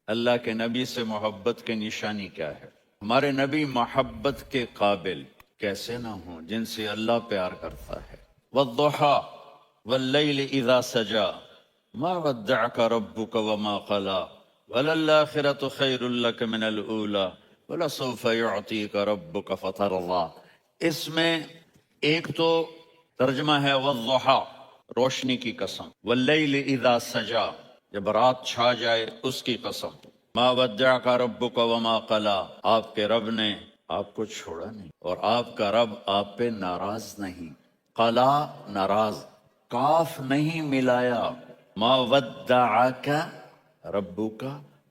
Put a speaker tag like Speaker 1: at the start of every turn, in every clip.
Speaker 1: اللہ کے نبی سے محبت کی نشانی کیا ہے؟ ہمارے نبی محبت کے قابل کیسے نہ ہوں جن سے اللہ پیار کرتا ہے۔ والضحى واللیل اذا سجا ما ودعك ربك وما قلى وللآخرة خیر لك من الأولى ولسوف يعطيك ربك فترضى۔ اس میں ایک تو ترجمہ ہے والضحى روشنی کی قسم، واللیل اذا سجا جب رات چھا جائے اس کی قسم، ما ودعک ربک وما قلی آپ کے رب نے آپ کو چھوڑا نہیں اور آپ کا رب آپ پہ ناراض نہیں۔ قلا ناراض، کاف نہیں ملایا، ما ودعک ربک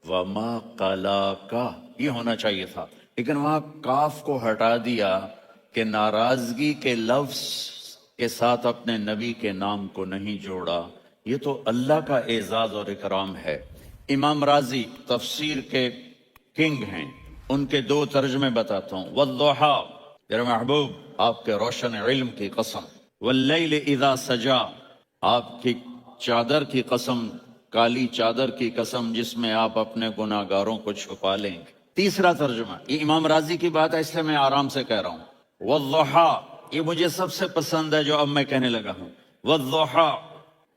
Speaker 1: وما قلاک یہ ہونا چاہیے تھا، لیکن وہاں کاف کو ہٹا دیا کہ ناراضگی کے لفظ کے ساتھ اپنے نبی کے نام کو نہیں جوڑا۔ یہ تو اللہ کا اعزاز اور اکرام ہے۔ امام راضی تفسیر کے کنگ ہیں، ان کے دو ترجمے بتاتا ہوں۔ والضحیٰ میرے محبوب آپ کے روشن علم کی قسم، واللیل اذا سجا آپ کی چادر کی قسم، کالی چادر کی قسم جس میں آپ اپنے گناہ گاروں کو چھپا لیں گے۔ تیسرا ترجمہ، یہ امام راضی کی بات ہے اس لیے میں آرام سے کہہ رہا ہوں۔ والضحیٰ یہ مجھے سب سے پسند ہے جو اب میں کہنے لگا ہوں۔ والضحیٰ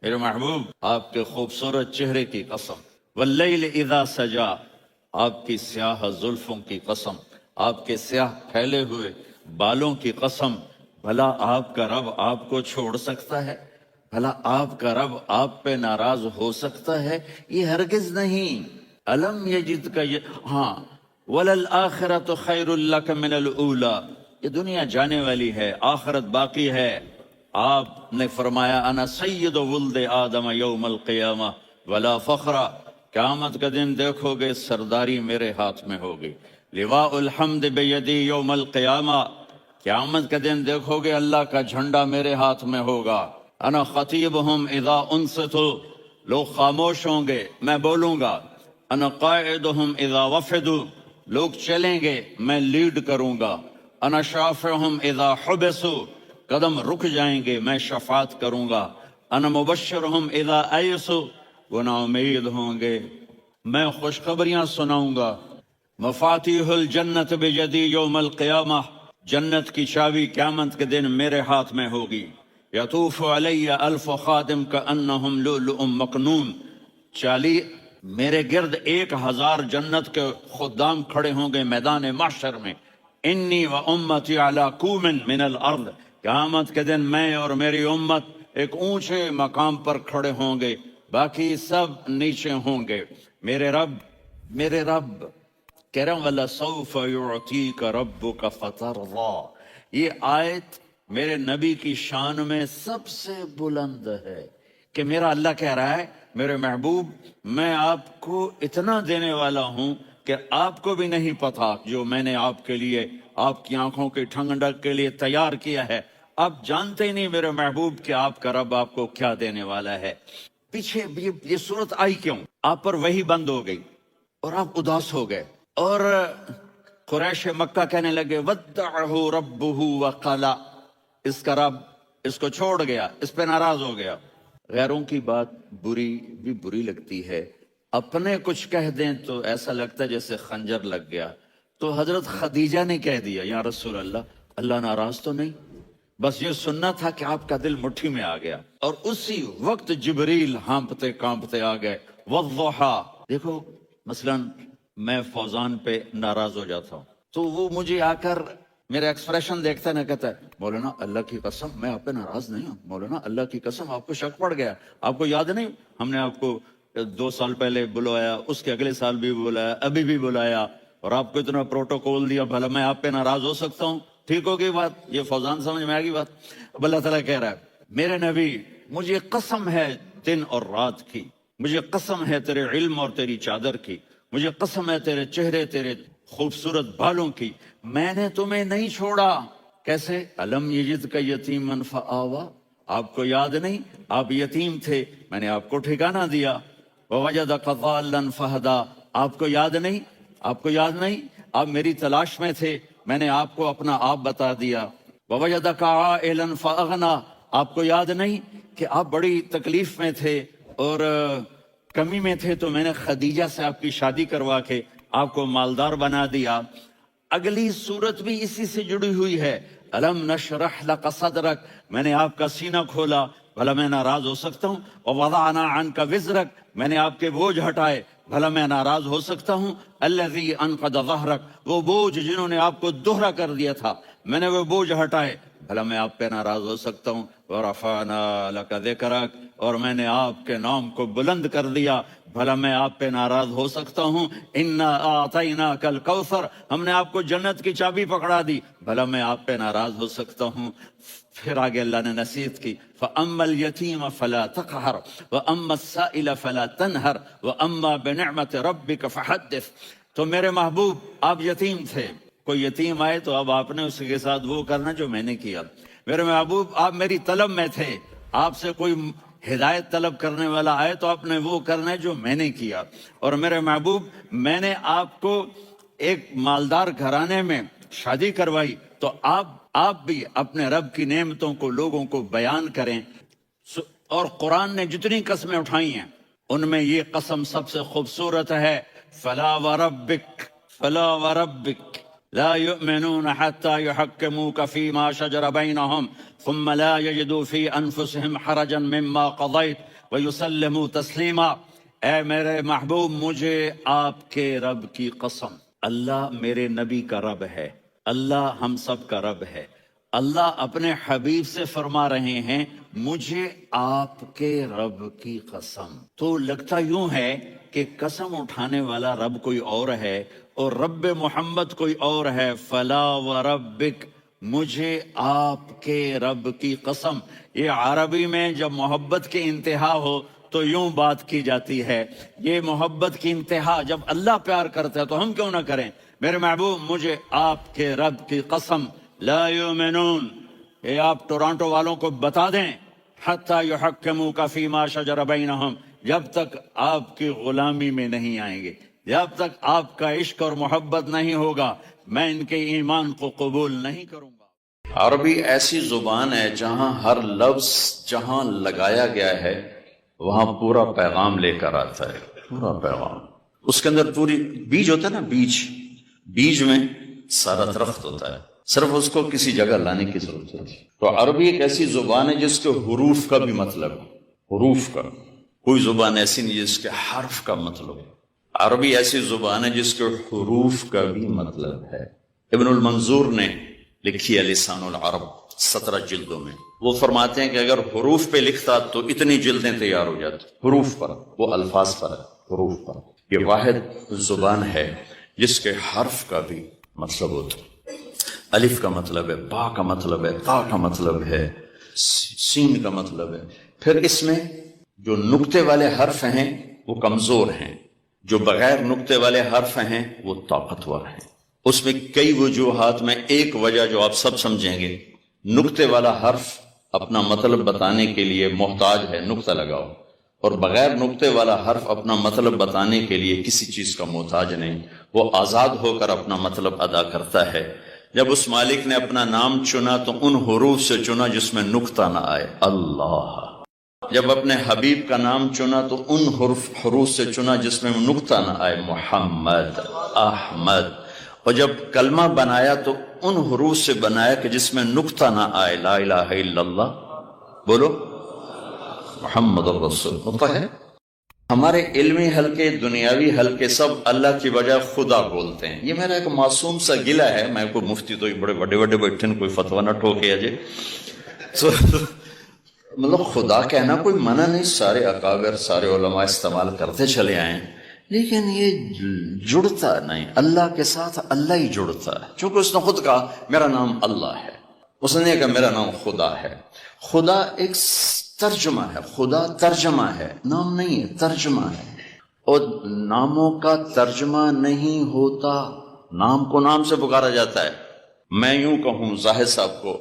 Speaker 1: میرے محبوب آپ کے خوبصورت چہرے کی قسم، واللیل اذا سجا آپ کی سیاہ زلفوں کی قسم، آپ کے سیاہ پھیلے ہوئے بالوں کی قسم۔ بھلا آپ کا رب آپ کو چھوڑ سکتا ہے؟ بھلا آپ کا رب آپ پہ ناراض ہو سکتا ہے؟ یہ ہرگز نہیں۔ الم یجد کا ہاں وللآخرۃ خیر لک من الاولی، یہ دنیا جانے والی ہے، آخرت باقی ہے۔ آپ نے فرمایا انا سید ولد آدم یوم القیامہ ولا فخر، قیامت کا دن دیکھو گے سرداری میرے ہاتھ میں ہوگی۔ لواء الحمد بیدی یوم القیامہ، قیامت کا دن دیکھو گے اللہ کا جھنڈا میرے ہاتھ میں ہوگا۔ انا خطیبہم اذا انصتوا، لوگ خاموش ہوں گے میں بولوں گا۔ انا قائدہم اذا وفدوا، لوگ چلیں گے میں لیڈ کروں گا۔ انا شافعہم اذا حبسوا، قدم رک جائیں گے میں شفاعت کروں گا۔ انا مبشرہم اذا ایسوا، وہ نا امید ہوں گے میں خوشخبریاں سناؤں گا۔ مفاتیح الجنت بیدی یوم القیامہ، جنت کی چابی قیامت کے دن میرے ہاتھ میں ہوگی۔ یطوف علی الف خادم کانہم لؤلؤ مکنون، میرے گرد 1000 جنت کے خدام کھڑے ہوں گے میدان محشر میں۔ انی و امتی علی کوم من الارض، قیامت کے دن میں اور میری امت ایک اونچے مقام پر کھڑے ہوں گے، باقی سب نیچے ہوں گے۔ میرے رب کہہ رہا ہوں وَلَسَوْفَ يُعْطِيكَ رَبُّكَ فَتَرْضَى، یہ آیت میرے نبی کی شان میں سب سے بلند ہے کہ میرا اللہ کہہ رہا ہے میرے محبوب میں آپ کو اتنا دینے والا ہوں کہ آپ کو بھی نہیں پتا جو میں نے آپ کے لیے آپ کی آنکھوں کی ٹھنڈک کے لیے تیار کیا ہے۔ آپ جانتے ہی نہیں میرے محبوب کہ آپ کا رب آپ کو کیا دینے والا ہے۔ پیچھے یہ صورت آئی کیوں؟ آپ پر وحی بند ہو گئی اور آپ اداس ہو گئے، اور قریش مکہ کہنے لگے وَدَّعَهُ رَبُّهُ وَقَلَى، اس کا رب اس کو چھوڑ گیا، اس پہ ناراض ہو گیا۔ غیروں کی بات بری لگتی ہے، اپنے کچھ کہہ دیں تو ایسا لگتا ہے جیسے خنجر لگ گیا۔ تو حضرت خدیجہ نے کہہ دیا یا رسول اللہ ناراض تو نہیں؟ بس یہ سننا تھا کہ آپ کا دل مٹھی میں آ گیا، اور اسی وقت جبریل ہانپتے کانپتے آ گئے۔ والضحیٰ، دیکھو مثلا میں فوزان پہ ناراض ہو جاتا ہوں تو وہ مجھے آ کر میرا ایکسپریشن دیکھتا ہے نہ کہتا ہے مولانا اللہ کی قسم میں آپ پہ ناراض نہیں ہوں، مولانا اللہ کی قسم آپ کو شک پڑ گیا، آپ کو یاد نہیں ہم نے آپ کو 2 سال پہلے بلایا، اس کے اگلے سال بھی بلایا، ابھی بھی بلایا، اور آپ کو اتنا پروٹوکول دیا، بھلا میں آپ پہ ناراض ہو سکتا ہوں؟ ٹھیک ہوگی بات؟ یہ فوزان سمجھ میں آ گئی بات؟ اب اللہ تعالیٰ کہہ رہا ہے میرے نبی مجھے قسم ہے دن اور رات کی، مجھے قسم ہے تیرے علم اور تیری چادر کی، مجھے قسم ہے تیرے چہرے تیرے خوبصورت بالوں کی، میں نے تمہیں نہیں چھوڑا۔ کیسے؟ الم یجد کا یتیما فآویٰ، آپ کو یاد نہیں آپ یتیم تھے میں نے آپ کو ٹھکانہ دیا۔ ووجدک ضالا فہدیٰ، آپ کو یاد نہیں آپ میری تلاش میں تھے میں نے آپ کو اپنا آپ بتا دیا۔ ووجدک عائلا فاغنیٰ، آپ کو یاد نہیں کہ آپ بڑی تکلیف میں تھے اور کمی میں تھے تو میں نے خدیجہ سے آپ کی شادی کروا کے آپ کو مالدار بنا دیا۔ اگلی صورت بھی اسی سے جڑی ہوئی ہے، الم نشرح لک صدرک، میں نے آپ کا سینہ کھولا، بھلا میں ناراض ہو سکتا ہوں؟ ووضعنا عنک وزرک، میں نے آپ کے بوجھ ہٹائے، بھلا میں ناراض ہو سکتا ہوں؟ الذی انقض ظہرک، وہ بوجھ جنہوں نے آپ کو دوہرا کر دیا تھا، میں نے وہ بوجھ ہٹائے، بھلا میں آپ پہ ناراض ہو سکتا ہوں؟ ورفعنا لک ذکرک، اور میں نے آپ کے نام کو بلند کر دیا، بھلا میں آپ پہ ناراض ہو سکتا ہوں؟ انا اعطیناک الکوثر، ہم نے آپ کو جنت کی چابی پکڑا دی، بھلا میں آپ پہ ناراض ہو سکتا ہوں؟ پھر آگے اللہ نے نصیحت کی، فَأَمَّا الْيَتِيمَ فَلَا تَقْهَرْ وَأَمَّا السَّائِلَ فَلَا تَنْهَرْ وَأَمَّا بِنِعْمَةِ رَبِّكَ فَحَدِّثْ۔ تو میرے محبوب آپ یتیم تھے، کوئی یتیم آئے تو اب آپ نے اس کے ساتھ وہ کرنا جو میں نے کیا۔ میرے محبوب آپ میری طلب میں تھے، آپ سے کوئی ہدایت طلب کرنے والا آئے تو آپ نے وہ کرنا ہے جو میں نے کیا۔ اور میرے محبوب میں نے آپ کو ایک مالدار گھرانے میں شادی کروائی تو آپ بھی اپنے رب کی نعمتوں کو لوگوں کو بیان کریں۔ اور قرآن نے جتنی قسمیں اٹھائی ہیں ان میں یہ قسم سب سے خوبصورت ہے، فلا وربک فلا وربک لا يؤمنون حتى يحكموك فيما شجر بينهم ثم لا يجدوا في انفسهم حرجا مما قضيت ويسلموا تسليما۔ اے میرے محبوب مجھے آپ کے رب کی قسم، اللہ میرے نبی کا رب ہے، اللہ ہم سب کا رب ہے، اللہ اپنے حبیب سے فرما رہے ہیں مجھے آپ کے رب کی قسم۔ تو لگتا یوں ہے کہ قسم اٹھانے والا رب کوئی اور ہے اور رب محمد کوئی اور ہے۔ فلا وربک، مجھے آپ کے رب کی قسم۔ یہ عربی میں جب محبت کی انتہا ہو تو یوں بات کی جاتی ہے، یہ محبت کی انتہا جب اللہ پیار کرتا ہے تو ہم کیوں نہ کریں؟ میرے محبوب مجھے آپ کے رب کی قسم، لا یؤمنون، یہ آپ ٹورانٹو والوں کو بتا دیں، حتی یحکموک فیما شجر بینہم، جب تک آپ کی غلامی میں نہیں آئیں گے، جب تک آپ کا عشق اور محبت نہیں ہوگا، میں ان کے ایمان کو قبول نہیں کروں گا۔ عربی ایسی زبان ہے جہاں ہر لفظ جہاں لگایا گیا ہے وہاں پورا پیغام لے کر آتا ہے، پورا پیغام۔ اس کے اندر پوری بیج ہوتا ہے نا، بیج میں سارا درخت ہوتا ہے، صرف اس کو کسی جگہ لانے کی ضرورت ہے۔ تو عربی ایک ایسی زبان ہے جس کے حروف کا بھی مطلب ہے، حروف کا، کوئی زبان ایسی نہیں جس کے حرف کا مطلب ہے۔ عربی ایسی زبان ہے جس کے حروف کا بھی مطلب ہے۔ ابن المنظور نے لکھی ہے لسان العرب 17 جلدوں میں، وہ فرماتے ہیں کہ اگر حروف پہ لکھتا تو اتنی جلدیں تیار ہو جاتی، حروف پر، وہ الفاظ پر ہے، حروف پر۔ یہ واحد زبان ہے جس کے حرف کا بھی مطلب ہوتا ہے۔ الف کا مطلب ہے، با کا مطلب ہے، تا کا مطلب ہے، سین کا مطلب ہے۔ پھر اس میں جو نقطے والے حرف ہیں وہ کمزور ہیں، جو بغیر نقطے والے حرف ہیں وہ طاقتور ہیں۔ اس میں کئی وجوہات میں ایک وجہ جو آپ سب سمجھیں گے، نقطے والا حرف اپنا مطلب بتانے کے لیے محتاج ہے نقطہ لگاؤ، اور بغیر نقطے والا حرف اپنا مطلب بتانے کے لیے کسی چیز کا محتاج نہیں، وہ آزاد ہو کر اپنا مطلب ادا کرتا ہے۔ جب اس مالک نے اپنا نام چنا تو ان حروف سے چنا جس میں نقطہ نہ آئے، اللہ۔ جب اپنے حبیب کا نام چنا تو ان حروف سے چنا جس میں نقطہ نہ آئے، محمد، احمد۔ اور جب کلمہ بنایا تو ان حروف سے بنایا کہ جس میں نقطہ نہ آئے، لا الہ الا اللہ، بولو محمد الرسول۔ ہوتا ہے ہمارے علمی حلقے، دنیاوی حلقے سب اللہ کی بجائے خدا بولتے ہیں۔ یہ میرا ایک معصوم سا گلہ ہے، میں کوئی مفتی تو بڑے بڑے بڑے بیٹھے کوئی فتویٰ نہ ٹھوکے اجے، مطلب خدا کہنا کوئی منع نہیں، سارے اکابر سارے علماء استعمال کرتے چلے آئے، لیکن یہ جڑتا نہیں اللہ کے ساتھ، اللہ ہی جڑتا ہے، چونکہ اس نے خود کہا میرا نام اللہ ہے، اس نے کہا میرا نام خدا ہے۔ خدا ایک ترجمہ ہے، خدا ترجمہ ہے، نام نہیں ہے، ترجمہ ہے۔ اور ناموں کا ترجمہ نہیں ہوتا، نام کو نام سے پکارا جاتا ہے۔ میں یوں کہوں زاہد صاحب کو،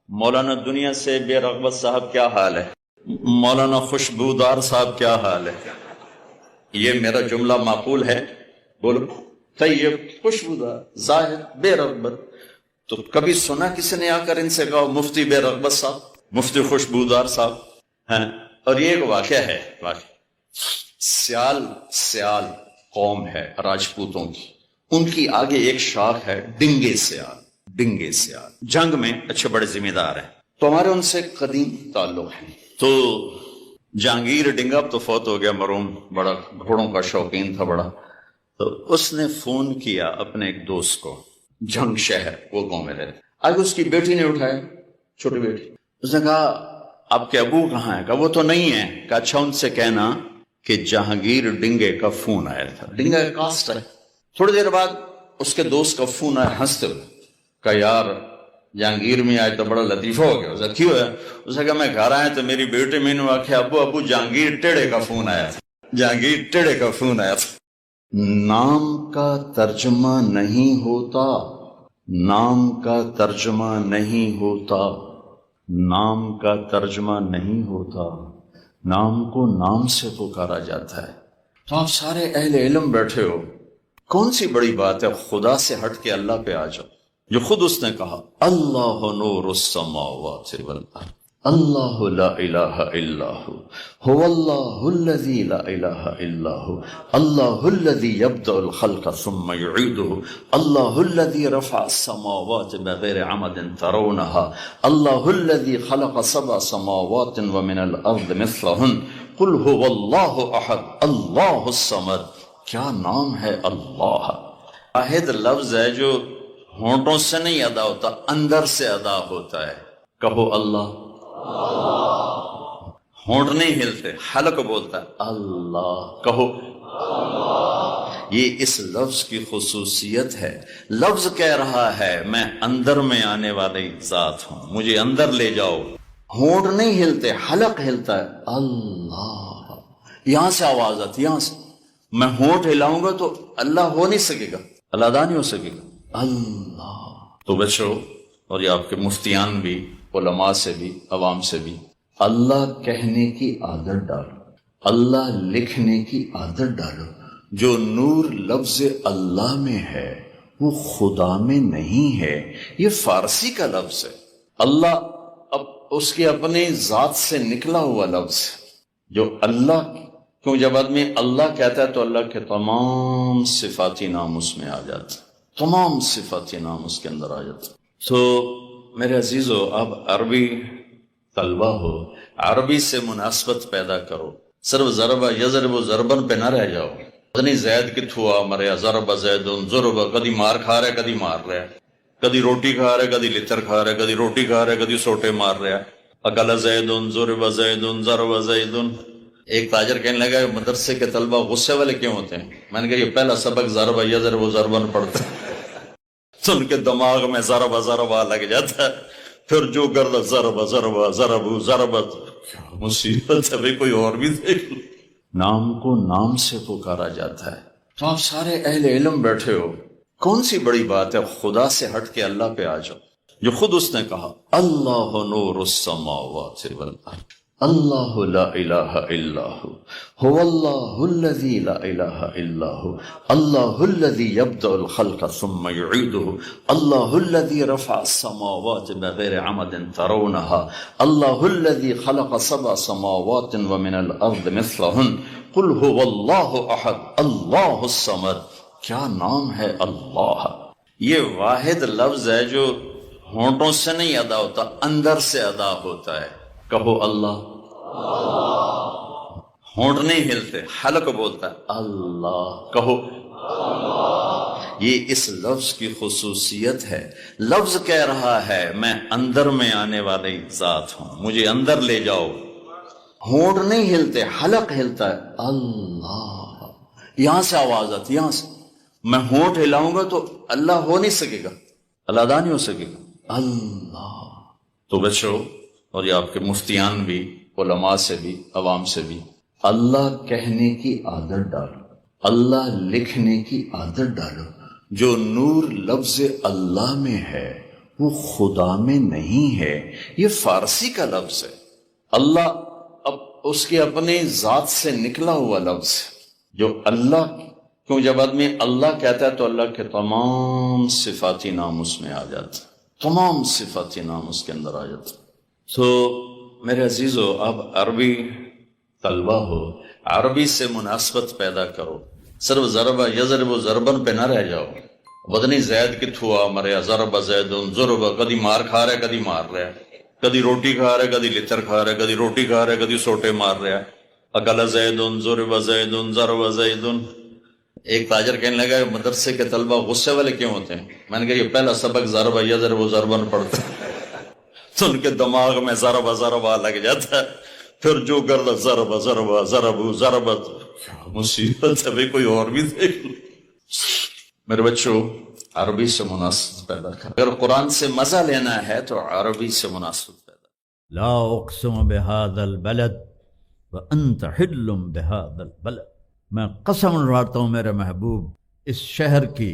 Speaker 1: مولانا دنیا سے بے رغبت صاحب کیا حال ہے، مولانا خوشبودار صاحب کیا حال ہے، یہ میرا جملہ معقول ہے؟ بولو، طیب، خوشبودار، زاہد، بے رغبت۔ تو کبھی سنا کسی نے آ کر ان سے کہا مفتی بے رغبت صاحب، مفتی خوشبودار صاحب؟ ہاں، اور یہ ایک واقعہ ہے، واقعہ سیال قوم ہے راجپوتوں کی، ان کی آگے ایک شاخ ہے ڈنگے سیال، جنگ میں اچھے بڑے ذمہ دار ہیں، تو ہمارے ان سے قدیم تعلق ہے۔ تو جہانگیر ڈنگا تو فوت ہو گیا مرحوم، بڑا گھوڑوں کا شوقین تھا بڑا، تو اس نے فون کیا اپنے ایک دوست کو، جنگ شہر وہ گاؤں میں رہتے، آگے اس کی بیٹی نے اٹھایا، چھوٹی بیٹی، اس نے کہا آپ کے ابو کہاں ہیں؟ کہا وہ تو نہیں ہے۔ کہا اچھا ان سے کہنا کہ جہانگیر ڈنگے کا فون آیا تھا، ڈنگا کا کاسٹ ہے۔ تھوڑی دیر بعد اس کے دوست کا فون آیا ہنستے ہوئے، کہا یار جہانگیر میں آج تو بڑا لطیفہ ہو گیا۔ اسے کیوں ہے؟ اسے کہا میں گھر آیا تو میری بیٹی میں نے آخیا ابو جہانگیر ٹیڑے کا فون آیا تھا، جہانگیر ٹیڑے کا فون آیا تھا۔ نام کا ترجمہ نہیں ہوتا، نام کا ترجمہ نہیں ہوتا، نام کا ترجمہ نہیں ہوتا، نام کو نام سے پکارا جاتا ہے۔ تو آپ سارے اہل علم بیٹھے ہو، کون سی بڑی بات ہے خدا سے ہٹ کے اللہ پہ آ جاؤ، جو خود اس نے کہا اللہ نور السماوات والارض، اللہ لا الہ الا هو اللہ الذی لا الہ الا هو اللہ الذی یبدأ الخلق ثم یعیدہ اللہ الذی رفع السماوات بغیر عمد ترونها اللہ الذی خلق 7 سماوات ومن الارض مثلہن قل هو اللہ احد اللہ الصمد۔ کیا نام ہے اللہ، واحد لفظ ہے جو ہونٹوں سے نہیں ادا ہوتا، اندر سے ادا ہوتا ہے۔ کہو اللہ، ہونٹ نہیں ہلتے، حلق بولتا ہے اللہ، کہو یہ اس لفظ کی خصوصیت ہے۔ لفظ کہہ رہا ہے میں اندر میں آنے والی ذات ہوں، مجھے اندر لے جاؤ۔ ہونٹ نہیں ہلتے، حلق ہلتا ہے اللہ، یہاں سے آواز آتی، یہاں سے میں ہونٹ ہلاؤں گا تو اللہ ہو نہیں سکے گا، اللہ ادا نہیں ہو سکے گا، اللہ۔ تو بچو، اور یہ آپ کے مفتیان بھی، علماء سے بھی، عوام سے بھی، اللہ کہنے کی عادت ڈالو، اللہ لکھنے کی عادت ڈالو۔ جو نور لفظ اللہ میں ہے وہ خدا میں نہیں ہے، یہ فارسی کا لفظ ہے۔ اللہ اب اس کی اپنی ذات سے نکلا ہوا لفظ ہے، جو اللہ، کیوں جب آدمی اللہ کہتا ہے تو اللہ کے تمام صفاتی نام اس میں آ جاتے، تمام صفاتی نام اس کے اندر آ جاتے۔ تو میرے عزیزو، اب عربی طلبہ ہو، عربی سے مناسبت پیدا کرو، صرف ضربہ یضرب ضربن پہ نہ رہ جاؤ۔ پتہ نہیں زید کتھوا مریا، ضرب زید ضرب، کدی مار کھا رہا ہے کدی مار رہا ہے، کدی روٹی کھا رہا ہے کدی لتر کھا رہا ہے، کدی روٹی کھا رہا ہے کدی سوٹے مار رہا ہے۔ اکل زید ضرب زید ضرب زید۔ ایک تاجر کہنے لگا مدرسے کے طلبہ غصے والے کیوں ہوتے ہیں؟ میں نے کہا یہ پہلا سبق ضرب یضرب ضربن پڑھتا ہے تو ان کے دماغ میں ضرب ضرب لگ جاتا ہے، پھر جو گرد ضرب ضرب ضرب ضرب، مصیبت ہے بھائی، کوئی اور بھی دیکھ لو۔ نام کو نام سے پکارا جاتا ہے۔ تو آپ سارے اہل علم بیٹھے ہو، کون سی بڑی بات ہے خدا سے ہٹ کے اللہ پہ آ جاؤ، جو خود اس نے کہا اللہ نور السماوات والارض اللہ لا الہ الا هو اللہ الذی لا الہ الا هو اللہ الذی یبدأ الخلق ثم یعیدہ اللہ الذی رفع السماوات بغیر عمد ترونها اللہ الذی خلق 7 سماوات ومن الارض مثلہن قل هو اللہ احد اللہ الصمد۔ کیا نام ہے اللہ، یہ واحد لفظ ہے جو ہونٹوں سے نہیں ادا ہوتا، اندر سے ادا ہوتا ہے۔ کہو اللہ، ہونٹ نہیں ہلتے، حلق بولتا ہے اللہ، کہو یہ اس لفظ کی خصوصیت ہے۔ لفظ کہہ رہا ہے میں اندر میں آنے والی ذات ہوں، مجھے اندر لے جاؤ۔ ہونٹ نہیں ہلتے، حلق ہلتا ہے اللہ، یہاں سے آواز آتی، یہاں سے میں ہونٹ ہلاؤں گا تو اللہ ہو نہیں سکے گا، اللہ ادا نہیں ہو سکے گا، اللہ۔ تو بچو، اور یہ آپ کے مفتیان بھی، علماء سے بھی، عوام سے بھی، اللہ کہنے کی عادت ڈالو، اللہ لکھنے کی عادت ڈالو۔ جو نور لفظ اللہ میں ہے وہ خدا میں نہیں ہے، یہ فارسی کا لفظ ہے۔ اللہ اب اس کی اپنی ذات سے نکلا ہوا لفظ ہے، جو اللہ، کیوں جب آدمی اللہ کہتا ہے تو اللہ کے تمام صفاتی نام اس میں آ جاتے، تمام صفاتی نام اس کے اندر آ جاتے۔ تو میرے عزیزو، اب عربی طلبہ ہو، عربی سے مناسبت پیدا کرو، صرف ضرب یضرب ضربن پہ نہ رہ جاؤ. وزنی زید کتھو آ مریا، ضرب زید ضرب، کدی مار کھا رہا ہے کدی مار رہا ہے، کدی روٹی کھا رہا ہے کدی لتر کھا رہا ہے، کدی روٹی کھا رہا ہے کدی سوٹے مار رہا ہے. اکل زید ضرب زید ضرب زید. ایک تاجر کہنے لگا کہ مدرسے کے طلبہ غصے والے کیوں ہوتے ہیں؟ میں نے کہا یہ پہلا سبق ضرب یضرب ضربن پڑھتے ہیں تو ان کے دماغ میں ضرب ضرب لگ جاتا ہے، پھر جو کر لو ضرب ضرب ضرب ضربت. مصیبت ہے بھائی، کوئی اور بھی دیکھ لو. میرے بچوں، عربی سے مناسبت پیدا کر. اگر قرآن سے مزہ لینا ہے تو عربی سے مناسبت پیدا کر.
Speaker 2: لا اقسم بهذا البلد وانت حل بهذا البلد. میں قسم اٹھاتا ہوں میرے محبوب اس شہر کی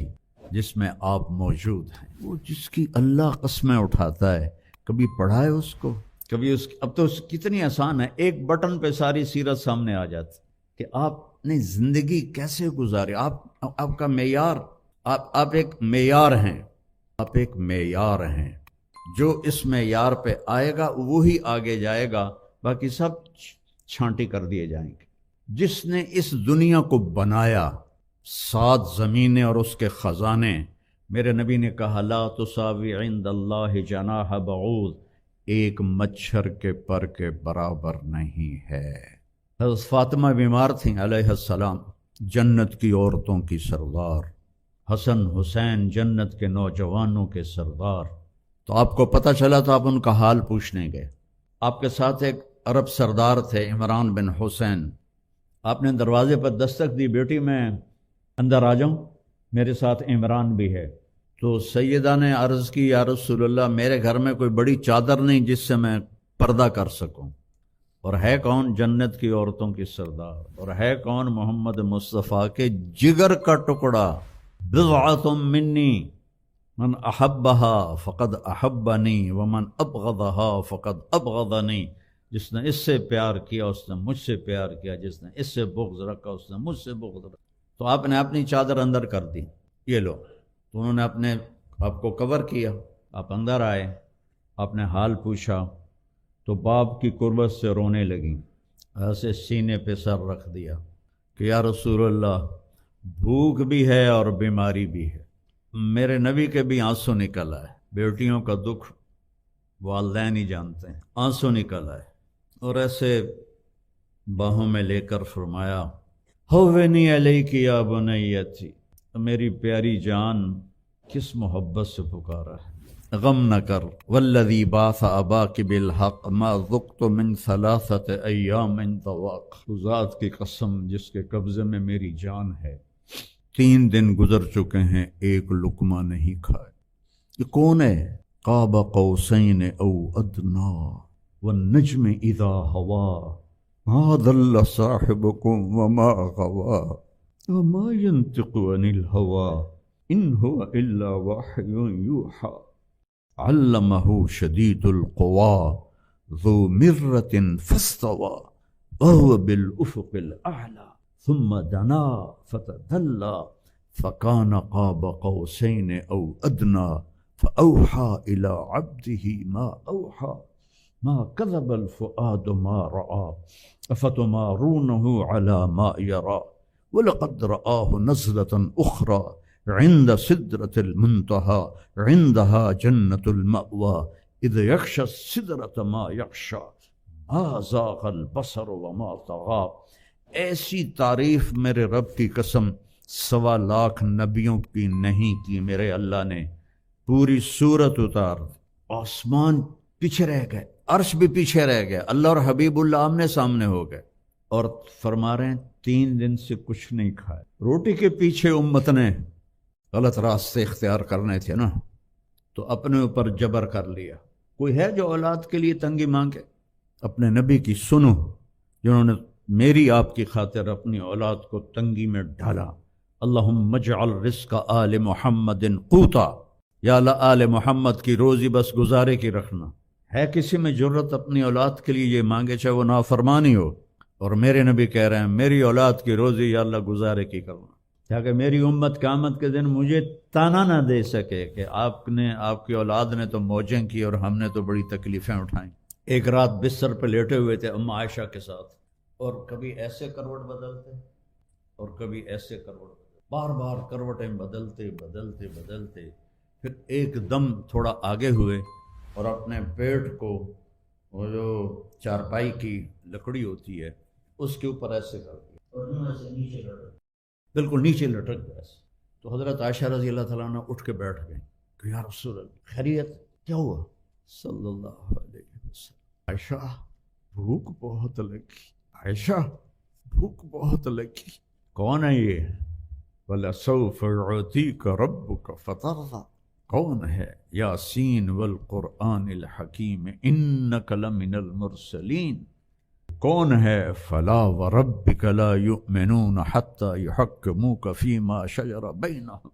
Speaker 2: جس میں آپ موجود ہیں. وہ جس کی اللہ قسمیں اٹھاتا ہے، کبھی پڑھا ہے اس کو، کبھی اس اب تو کتنی آسان ہے، ایک بٹن پہ ساری سیرت سامنے آ جاتی کہ آپ نے زندگی کیسے گزاری. آپ کا معیار، آپ ایک معیار ہیں، آپ ایک معیار ہیں. جو اس معیار پہ آئے گا وہی آگے جائے گا، باقی سب چھانٹی کر دیے جائیں گے. جس نے اس دنیا کو بنایا، 7 زمینیں اور اس کے خزانے، میرے نبی نے کہا لا تساوی عند اللہ جناح بعوض، ایک مچھر کے پر کے برابر نہیں ہے. حضرت فاطمہ بیمار تھیں علیہ السلام، جنت کی عورتوں کی سردار، حسن حسین جنت کے نوجوانوں کے سردار. تو آپ کو پتہ چلا تو آپ ان کا حال پوچھنے گئے. آپ کے ساتھ ایک عرب سردار تھے عمران بن حسین. آپ نے دروازے پر دستک دی، بیٹی میں اندر آ جاؤں، میرے ساتھ عمران بھی ہے. تو سیدہ نے عرض کی یا رسول اللہ میرے گھر میں کوئی بڑی چادر نہیں جس سے میں پردہ کر سکوں، اور ہے کون؟ جنت کی عورتوں کی سردار، اور ہے کون؟ محمد مصطفیٰ کے جگر کا ٹکڑا. بضعۃ منی من احبها فقد احبنی ومن ابغضها فقد ابغضنی. جس نے اس سے پیار کیا اس نے مجھ سے پیار کیا، جس نے اس سے بغض رکھا اس نے مجھ سے بغض رکھا. تو آپ نے اپنی چادر اندر کر دی، یہ لو. تو انہوں نے اپنے آپ کو کور کیا. آپ اندر آئے، آپ نے حال پوچھا تو باپ کی قربت سے رونے لگیں. ایسے سینے پہ سر رکھ دیا کہ یا رسول اللہ بھوک بھی ہے اور بیماری بھی ہے. میرے نبی کے بھی آنسو نکل آئے. بیٹیوں کا دکھ والدین ہی جانتے ہیں. آنسو نکل آئے اور ایسے باہوں میں لے کر فرمایا ہوینی علیک یا بنیتی، میری پیاری جان کس محبت سے پکارا ہے. غم نہ کر، والذی بعث اباک بالحق ما ذقت من 3 ایام طواق. ذات کی قسم جس کے قبضے میں میری جان ہے، 3 دن گزر چکے ہیں ایک لقمہ نہیں کھائے. یہ کون ہے؟ قاب قوسین او ادنا والنجم اذا ہوا ما ضل صاحبکم وما غوا وما ينطق عن الهوى ان هو الا وحی یوحى علمه شدید القوى ذو مرة فاستوى وهو بالافق الاعلى ثم دنا فتدلى فكان قاب قوسين او ادنى فاوحى الى عبده ما اوحى ما كذب الفؤاد ما رأى افتمارونه على ما يرى ولقد رآه نزلة أخرى عند سدرة المنتهى عندها جنة المأوى إذ يغشى السدرة ما يغشى ما زاغ البصر وما طغى. ایسی تعریف میرے رب کی قسم 1.25 لاکھ نبیوں کی نہیں کی میرے اللہ نے. پوری سورت اتار، آسمان پیچھے رہ گئے، عرش بھی پیچھے رہ گیا، اللہ اور حبیب اللہ آمنے سامنے ہو گئے، اور فرما رہے ہیں 3 دن سے کچھ نہیں کھائے. روٹی کے پیچھے امت نے غلط راستے اختیار کرنے تھے نا، تو اپنے اوپر جبر کر لیا. کوئی ہے جو اولاد کے لیے تنگی مانگے؟ اپنے نبی کی سنو جنہوں نے میری آپ کی خاطر اپنی اولاد کو تنگی میں ڈالا. اللہم اجعل رزق آل محمد قوتا، یا اللہ آل محمد کی روزی بس گزارے کی رکھنا. ہے کسی میں جرت اپنی اولاد کے لیے یہ مانگے چاہے وہ نافرمانی ہو؟ اور میرے نبی کہہ رہے ہیں میری اولاد کی روزی یا اللہ گزارے کی کرنا، تاکہ میری امت قیامت کے دن مجھے تانا نہ دے سکے کہ آپ کی اولاد نے تو موجیں کی اور ہم نے تو بڑی تکلیفیں اٹھائیں. ایک رات بستر پہ لیٹے ہوئے تھے اما عائشہ کے ساتھ، اور کبھی ایسے کروٹ بدلتے اور کبھی ایسے کروٹ بدلتے، بار بار کروٹیں بدلتے بدلتے بدلتے، پھر ایک دم تھوڑا آگے ہوئے اور اپنے پیٹ کو وہ جو چارپائی کی لکڑی ہوتی ہے اس کے اوپر ایسے کر دیا اور ایسے نیچے لٹک، بالکل نیچے لٹک گئے ایسے۔ تو حضرت عائشہ رضی اللہ تعالیٰ عنہ اٹھ کے بیٹھ گئے کہ یا رسول اللہ خیریت، کیا ہوا؟ صلی اللہ علیہ وسلم، عائشہ بھوک بہت لگی، عائشہ بھوک بہت لگی۔ کون ہے یہ؟ وَلَسَوْفَ يُعْطِيكَ رَبُّكَ فَتَرْضَىٰ، کون ہے؟ یاسین والقرآن الحکیم انک لمن المرسلین، کون ہے؟ فلا وربک لا یؤمنون حتی یحکموک فیما شجر بینہم۔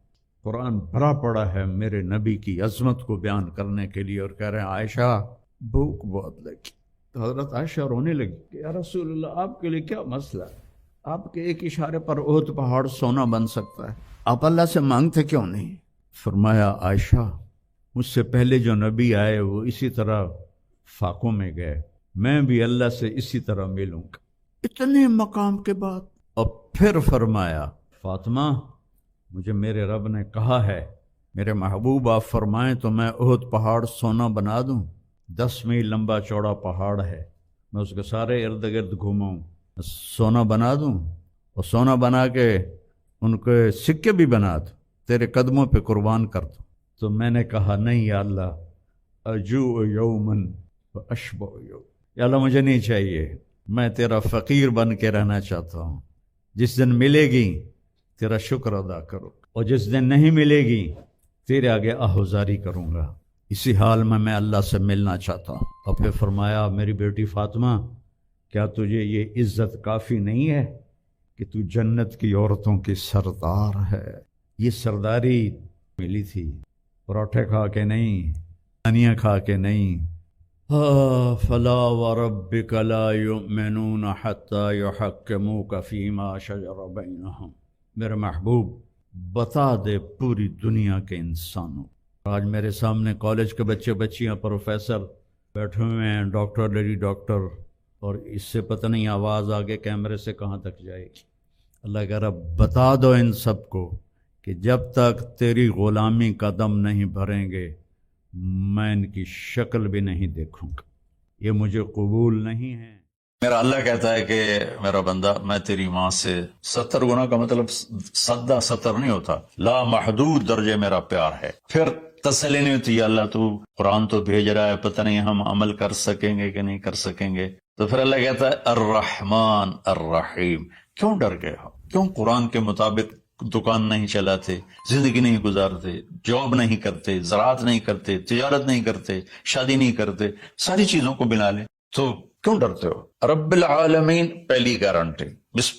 Speaker 2: قرآن بھرا پڑا ہے میرے نبی کی عظمت کو بیان کرنے کے لیے، اور کہہ رہے ہیں عائشہ بھوک بہت لگی۔ تو حضرت عائشہ رونے لگی کہ یا رسول اللہ آپ کے لیے کیا مسئلہ ہے؟ آپ کے ایک اشارے پر احد پہاڑ سونا بن سکتا ہے، آپ اللہ سے مانگتے کیوں نہیں؟ فرمایا عائشہ مجھ سے پہلے جو نبی آئے وہ اسی طرح فاقوں میں گئے، میں بھی اللہ سے اسی طرح ملوں گا۔ اتنے مقام کے بعد اور پھر فرمایا فاطمہ مجھے میرے رب نے کہا ہے میرے محبوب آپ فرمائیں تو میں احد پہاڑ سونا بنا دوں، 10 میل لمبا چوڑا پہاڑ ہے، میں اس کے سارے ارد گرد گھوماؤں، سونا بنا دوں اور سونا بنا کے ان کے سکے بھی بنا دوں، تیرے قدموں پہ قربان کر دوں۔ تو میں نے کہا نہیں یا اللہ، اجوع یومن واشبع یوم، یا اللہ مجھے نہیں چاہیے، میں تیرا فقیر بن کے رہنا چاہتا ہوں، جس دن ملے گی تیرا شکر ادا کروں، اور جس دن نہیں ملے گی تیرے آگے آہوزاری کروں گا، اسی حال میں اللہ سے ملنا چاہتا ہوں۔ اور پھر فرمایا میری بیٹی فاطمہ کیا تجھے یہ عزت کافی نہیں ہے کہ تو جنت کی عورتوں کی سردار ہے؟ یہ سرداری ملی تھی پراٹھے کھا کے نہیں، انیاں کھا کے نہیں۔ فلا وربک لا یؤمنون حتی یحکموک فیما شجر بینہم، میرے محبوب بتا دے پوری دنیا کے انسانوں، آج میرے سامنے کالج کے بچے بچیاں پروفیسر بیٹھے ہوئے ہیں، ڈاکٹر لیڈی ڈاکٹر، اور اس سے پتہ نہیں آواز آگے کیمرے سے کہاں تک جائے گی۔ اللہ کہہ رہا بتا دو ان سب کو کہ جب تک تیری غلامی کا دم نہیں بھریں گے میں ان کی شکل بھی نہیں دیکھوں گا، یہ مجھے قبول نہیں ہے۔
Speaker 1: میرا اللہ کہتا ہے کہ میرا بندہ میں تیری ماں سے 70 گنا کا مطلب سدا 70 نہیں ہوتا، لا محدود درجے میرا پیار ہے۔ پھر تسلی نہیں ہوتی اللہ تو قرآن تو بھیج رہا ہے، پتہ نہیں ہم عمل کر سکیں گے کہ نہیں کر سکیں گے۔ تو پھر اللہ کہتا ہے الرحمن الرحیم، کیوں ڈر گئے ہو؟ کیوں قرآن کے مطابق دکان نہیں چلاتے، زندگی نہیں گزارتے، جاب نہیں کرتے، زراعت نہیں کرتے، تجارت نہیں کرتے، شادی نہیں کرتے، ساری چیزوں کو بنا لیں تو کیوں ڈرتے ہو؟ رب العالمین پہلی گارنٹی،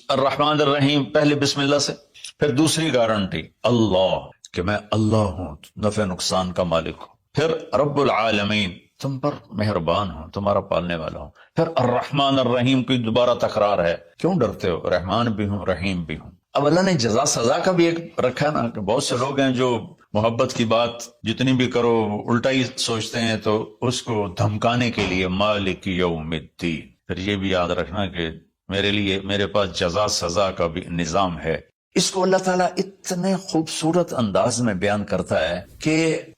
Speaker 1: الرحمن الرحیم پہلے بسم اللہ سے، پھر دوسری گارنٹی اللہ کہ میں اللہ ہوں، نفع نقصان کا مالک ہوں، پھر رب العالمین تم پر مہربان ہوں، تمہارا پالنے والا ہوں، پھر الرحمن الرحیم کی دوبارہ تکرار ہے، کیوں ڈرتے ہو؟ رحمان بھی ہوں رحیم بھی ہوں۔ اب اللہ نے جزا سزا کا بھی ایک رکھا نا، کہ بہت سے لوگ ہیں جو محبت کی بات جتنی بھی کرو الٹا ہی سوچتے ہیں، تو اس کو دھمکانے کے لیے مالک یوم الدین۔ پھر یہ بھی یاد رکھنا کہ میرے پاس جزا سزا کا بھی نظام ہے۔ اس کو اللہ تعالیٰ اتنے خوبصورت انداز میں بیان کرتا ہے کہ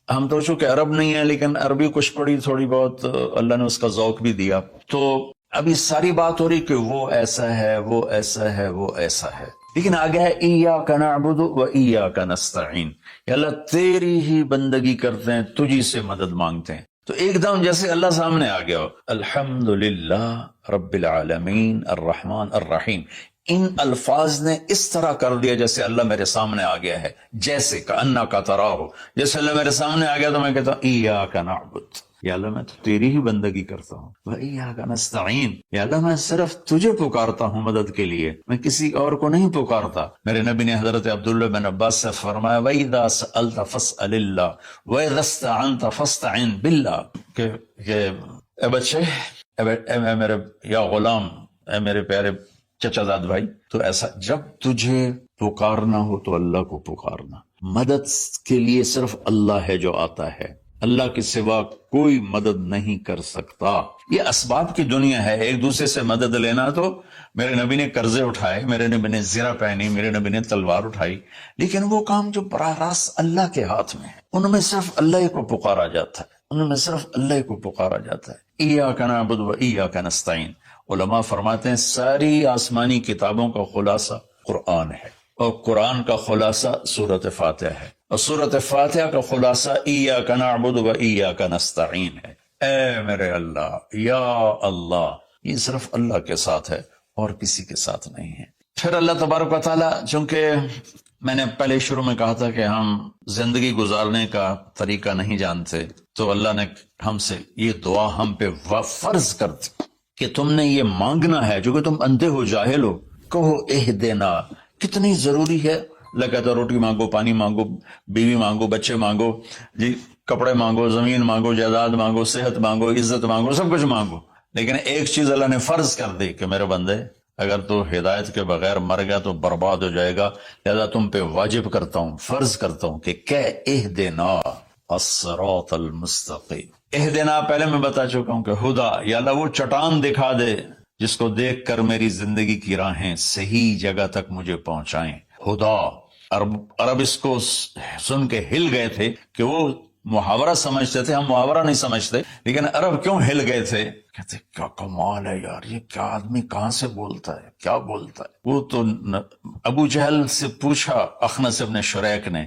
Speaker 1: ہم تو چونکہ عرب نہیں ہیں لیکن عربی کچھ پڑھی تھوڑی بہت، اللہ نے اس کا ذوق بھی دیا، تو ابھی ساری بات ہو رہی کہ وہ ایسا ہے، وہ ایسا ہے، وہ ایسا ہے، لیکن آگے ہے ایاک نعبد و ایاک نستعین، یا اللہ تیری ہی بندگی کرتے ہیں، تجھی سے مدد مانگتے ہیں۔ تو ایک دم جیسے اللہ سامنے آ گیا ہو، الحمدللہ رب العالمین الرحمن الرحیم، ان الفاظ نے اس طرح کر دیا جیسے اللہ میرے سامنے آ گیا ہے، جیسے کأنک تراہ، جیسے اللہ میرے سامنے آ گیا تو میں کہتا ہوں ایاک نعبد، یا اللہ میں تو تیری ہی بندگی کرتا ہوں، وَإِيَّاكَ نَسْتَعِينُ، یا اللہ میں صرف تجھے پکارتا ہوں مدد کے لیے، میں کسی اور کو نہیں پکارتا۔ میرے نبی نے حضرت عبداللہ بن عباس سے فرمایا وَإِذَا سَأَلْتَ فَاسْأَلِ اللَّهِ وَإِذَا اسْتَعَنْتَ فَاسْتَعِنْ بِاللَّهِ، کہ اے بچے، اے میرے یا غلام، اے میرے پیارے چچا زاد بھائی، تو ایسا جب تجھے پکارنا ہو تو اللہ کو پکارنا، مدد کے لیے صرف اللہ ہے جو آتا ہے، اللہ کے سوا کوئی مدد نہیں کر سکتا. یہ اسباب کی دنیا ہے. ایک دوسرے سے مدد لینا تو میرے نبی نے قرضے اٹھائے, میرے نبی نے زرہ پہنی, میرے نبی نے تلوار اٹھائی, لیکن وہ کام جو براہ راست اللہ کے ہاتھ میں ہے ان میں صرف اللہ کو پکارا جاتا ہے, ان میں صرف اللہ کو پکارا جاتا ہے. ایاک نعبد و ایاک نستعین. علماء فرماتے ہیں ساری آسمانی کتابوں کا خلاصہ قرآن ہے, اور قرآن کا خلاصہ سورۃ فاتحہ ہے, اور سورۃ فاتحہ کا خلاصہ ایاک نعبد و ایاک نستعین ہے. اے میرے اللہ, یا اللہ, یہ صرف اللہ کے ساتھ ہے اور کسی کے ساتھ نہیں ہے. پھر اللہ تبارک و تعالیٰ, چونکہ میں نے پہلے شروع میں کہا تھا کہ ہم زندگی گزارنے کا طریقہ نہیں جانتے, تو اللہ نے ہم سے یہ دعا ہم پہ فرض کر دی کہ تم نے یہ مانگنا ہے, جو کہ تم اندھے ہو, جاہل ہو. کہو اہدنا. کتنی ضروری ہے. لگاتا روٹی مانگو, پانی مانگو, بیوی مانگو, بچے مانگو, جی کپڑے مانگو, زمین مانگو, جائیداد مانگو, صحت مانگو, عزت مانگو, سب کچھ مانگو. لیکن ایک چیز اللہ نے فرض کر دی کہ میرے بندے, اگر تو ہدایت کے بغیر مر گیا تو برباد ہو جائے گا, لہذا تم پہ واجب کرتا ہوں, فرض کرتا ہوں کہ اہدنا الصراط المستقیم. اہدنا پہلے میں بتا چکا ہوں کہ خدا, یا اللہ وہ چٹان دکھا دے جس کو دیکھ کر میری زندگی کی راہیں صحیح جگہ تک مجھے پہنچائیں. خدا. عرب اس کو سن کے ہل گئے تھے کہ وہ محاورہ سمجھتے تھے, ہم محاورہ نہیں سمجھتے, لیکن عرب کیوں ہل گئے تھے؟ کہتے کیا کمال ہے یار, یہ کیا آدمی کہاں سے بولتا ہے, کیا بولتا ہے. وہ تو ابو جہل سے پوچھا اخنس ابن شریک نے